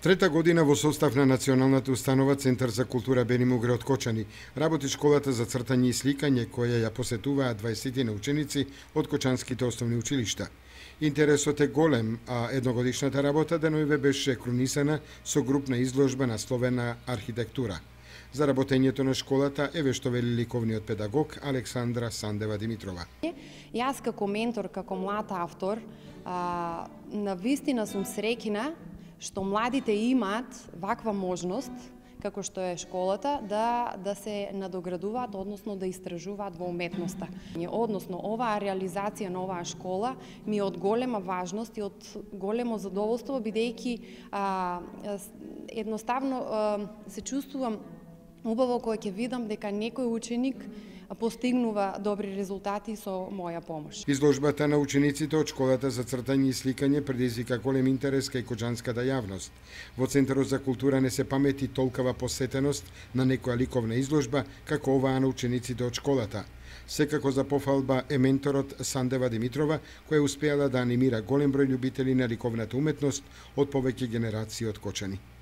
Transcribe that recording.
Трета година во состав на Националната установа Центар за култура Бени Мугре од Кочани работи школата за цртање и сликање која ја посетуваат 20 ученици од кочанските основни училишта. Интересот е голем, а едногодишната работа деноиве беше крунисана со групна изложба насловена архитектура. За работењето на школата еве што вели ликовниот педагог Александра Сандева Димитрова. Јас како ментор, како млад автор, навистина сум среќна што младите имаат ваква можност, како што е школата, да се надоградуваат, односно да истражуваат во уметноста. Односно, оваа реализација на оваа школа ми е од голема важност и од големо задоволство, бидејќи едноставно се чувствувам убаво кога ќе видам дека некој ученик постигнува добри резултати со моја помош. Изложбата на учениците од школата за цртање и сликање предизвика голем интерес кај кочанската јавност. Во Центарот за култура не се памети толкова посетеност на некоја ликовна изложба како оваа на учениците од школата. Секако за пофалба е менторот Сандева Димитрова, која успеала да анимира голем број љубители на ликовната уметност од повеќе генерации од Кочани.